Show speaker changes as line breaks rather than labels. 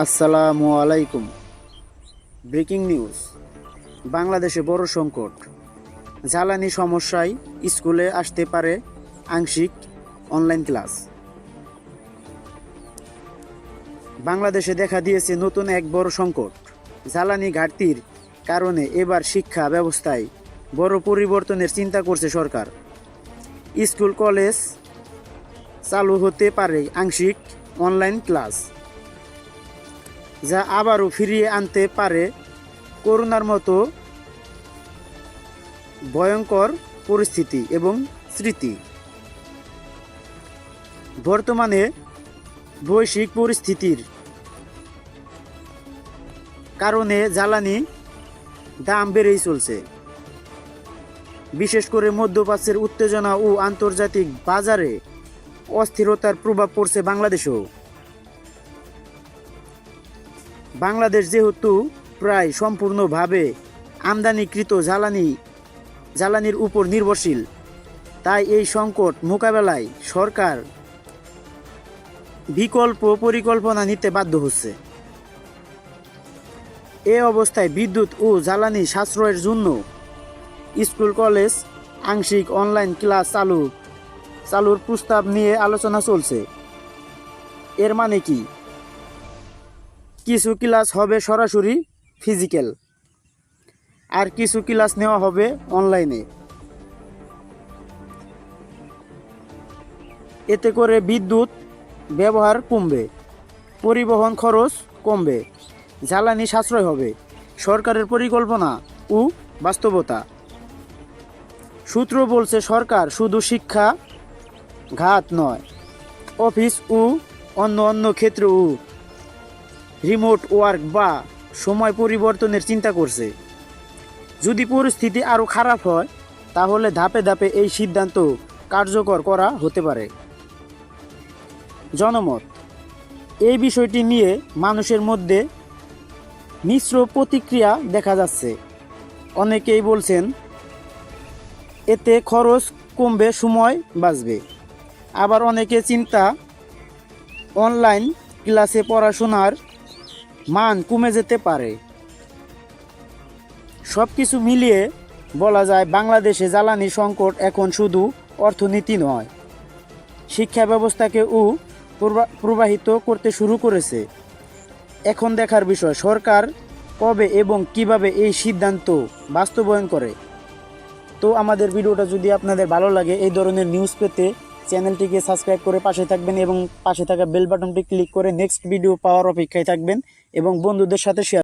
আসসালামু আলাইকুম। Breaking news. বাংলাদেশে বড় সংকট, জ্বালানি সমস্যায় স্কুলে আসতে পারে আংশিক অনলাইন ক্লাস। বাংলাদেশে দেখা দিয়েছে নতুন এক বড় সংকট। জ্বালানি ঘাটতির কারণে এবার শিক্ষা ব্যবস্থায় বড় পরিবর্তনের চিন্তা করছে সরকার। স্কুল কলেজ চালু হতে পারে আংশিক অনলাইন ক্লাস, যা আবারও ফিরিয়ে আনতে পারে করোনার মতো ভয়ঙ্কর পরিস্থিতি এবং স্মৃতি। বর্তমানে বৈশ্বিক পরিস্থিতির কারণে জ্বালানি দাম বেড়েই চলছে। বিশেষ করে মধ্যপ্রাচ্যের উত্তেজনা ও আন্তর্জাতিক বাজারে অস্থিরতার প্রভাব পড়ছে বাংলাদেশেও। বাংলাদেশ যেহেতু প্রায় সম্পূর্ণভাবে আমদানিকৃত জ্বালানির উপর নির্ভরশীল, তাই এই সংকট মোকাবেলায় সরকার বিকল্প পরিকল্পনা নিতে বাধ্য হচ্ছে। এ অবস্থায় বিদ্যুৎ ও জ্বালানি সাশ্রয়ের জন্য স্কুল কলেজ আংশিক অনলাইন ক্লাস চালুর প্রস্তাব নিয়ে আলোচনা চলছে। এর মানে কি? কিছু ক্লাস হবে সরাসরি ফিজিক্যাল, আর কিছু ক্লাস নেওয়া হবে অনলাইনে। এতে করে বিদ্যুৎ ব্যবহার কমবে, পরিবহন খরচ কমবে, জ্বালানি সাশ্রয় হবে। সরকারের পরিকল্পনা ও বাস্তবতা। সূত্র বলছে সরকার শুধু শিক্ষা ঘাত নয়, অফিস ও অন্য ক্ষেত্রেও রিমোট ওয়ার্ক বা সময় পরিবর্তনের চিন্তা করছে। যদি পরিস্থিতি আরও খারাপ হয়, তাহলে ধাপে ধাপে এই সিদ্ধান্ত কার্যকর করা হতে পারে। জনমত। এই বিষয়টি নিয়ে মানুষের মধ্যে মিশ্র প্রতিক্রিয়া দেখা যাচ্ছে। অনেকেই বলছেন এতে খরচ কমবে, সময় বাঁচবে। আবার অনেকে চিন্তা অনলাইন ক্লাসে পড়াশোনার মান কমে যেতে পারে। সব কিছু মিলিয়ে বলা যায় বাংলাদেশে জ্বালানি সংকট এখন শুধু অর্থনীতি নয়, শিক্ষা ব্যবস্থাকেও প্রভাবিত করতে শুরু করেছে। এখন দেখার বিষয় সরকার কবে এবং কিভাবে এই সিদ্ধান্ত বাস্তবায়ন করে। তো আমাদের ভিডিওটা যদি আপনাদের ভালো লাগে, এই ধরনের নিউজ পেতে চ্যানেলটিকে সাবস্ক্রাইব করে পাশে থাকবেন এবং পাশে থাকা বেল বাটনটি ক্লিক করে নেক্সট ভিডিও পাওয়ার অপেক্ষায় থাকবেন এবং বন্ধুদের সাথে শেয়ার